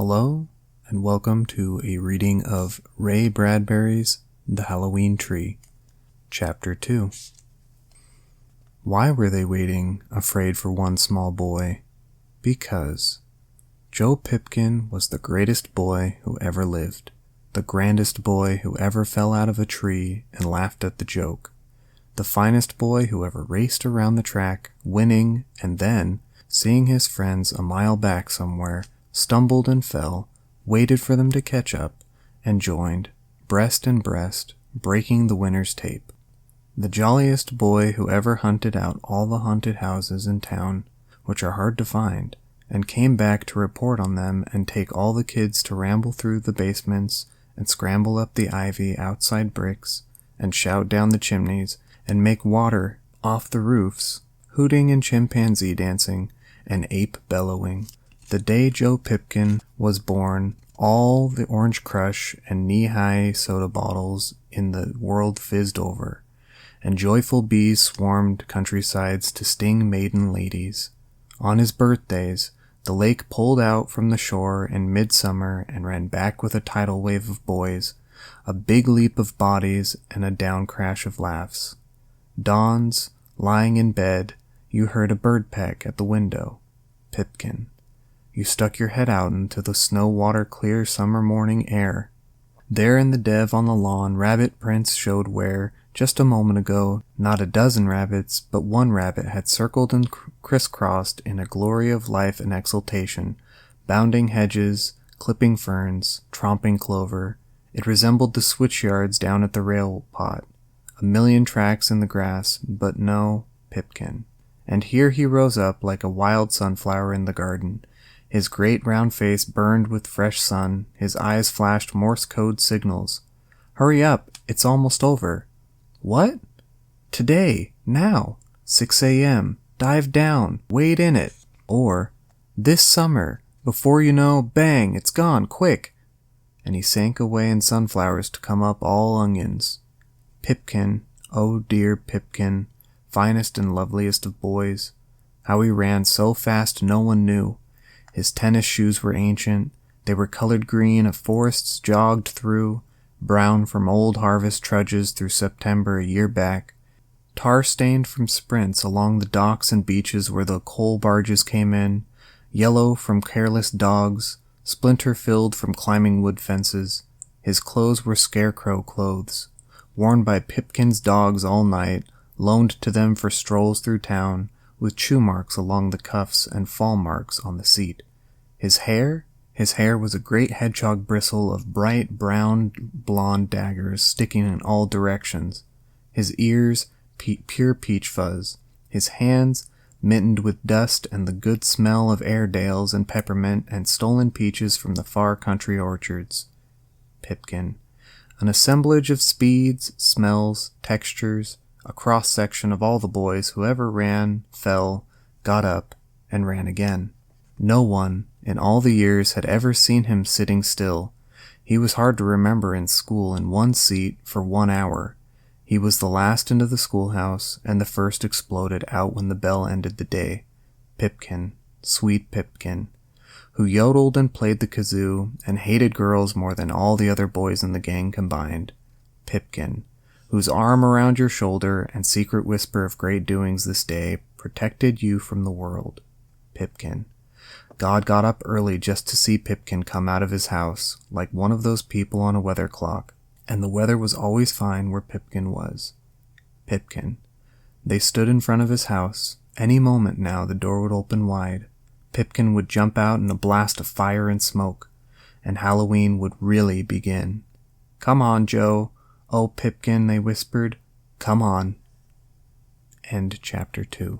Hello, and welcome to a reading of Ray Bradbury's The Halloween Tree, Chapter 2. Why were they waiting, afraid for one small boy? Because Joe Pipkin was the greatest boy who ever lived, the grandest boy who ever fell out of a tree and laughed at the joke, the finest boy who ever raced around the track, winning, and then, seeing his friends a mile back somewhere, stumbled and fell, waited for them to catch up, and joined, breast and breast, breaking the winner's tape. The jolliest boy who ever hunted out all the haunted houses in town, which are hard to find, and came back to report on them and take all the kids to ramble through the basements and scramble up the ivy outside bricks and shout down the chimneys and make water off the roofs, hooting and chimpanzee dancing and ape bellowing. The day Joe Pipkin was born, all the Orange Crush and knee-high soda bottles in the world fizzed over, and joyful bees swarmed countrysides to sting maiden ladies. On his birthdays, the lake pulled out from the shore in midsummer and ran back with a tidal wave of boys, a big leap of bodies, and a down crash of laughs. Dawns, lying in bed, you heard a bird peck at the window. Pipkin. You stuck your head out into the snow-water clear summer morning air. There in the dev on the lawn, rabbit prints showed where, just a moment ago, not a dozen rabbits, but one rabbit had circled and crisscrossed in a glory of life and exultation, bounding hedges, clipping ferns, tromping clover. It resembled the switchyards down at the rail pot. A million tracks in the grass, but no Pipkin. And here he rose up like a wild sunflower in the garden. His great round face burned with fresh sun, his eyes flashed Morse code signals. Hurry up, it's almost over. What? Today, now, 6 a.m., dive down, wade in it. Or, this summer, before you know, bang, it's gone, quick. And he sank away in sunflowers to come up all onions. Pipkin, oh dear Pipkin, finest and loveliest of boys. How he ran so fast no one knew. His tennis shoes were ancient. They were colored green of forests jogged through, brown from old harvest trudges through September a year back, tar-stained from sprints along the docks and beaches where the coal barges came in, yellow from careless dogs, splinter-filled from climbing wood fences. His clothes were scarecrow clothes, worn by Pipkin's dogs all night, loaned to them for strolls through town, with chew marks along the cuffs and fall marks on the seat. His hair was a great hedgehog bristle of bright brown blonde daggers sticking in all directions. His ears, pure peach fuzz. His hands, mittened with dust and the good smell of Airedales and peppermint and stolen peaches from the far country orchards. Pipkin. An assemblage of speeds, smells, textures, a cross-section of all the boys who ever ran, fell, got up, and ran again. No one, in all the years, had ever seen him sitting still. He was hard to remember in school in one seat for 1 hour. He was the last into the schoolhouse, and the first exploded out when the bell ended the day. Pipkin, sweet Pipkin, who yodeled and played the kazoo, and hated girls more than all the other boys in the gang combined. Pipkin, whose arm around your shoulder and secret whisper of great doings this day protected you from the world. Pipkin. God got up early just to see Pipkin come out of his house, like one of those people on a weather clock, and the weather was always fine where Pipkin was. Pipkin. They stood in front of his house. Any moment now the door would open wide. Pipkin would jump out in a blast of fire and smoke, and Halloween would really begin. Come on, Joe. Oh, Pipkin, they whispered. Come on. End chapter 2.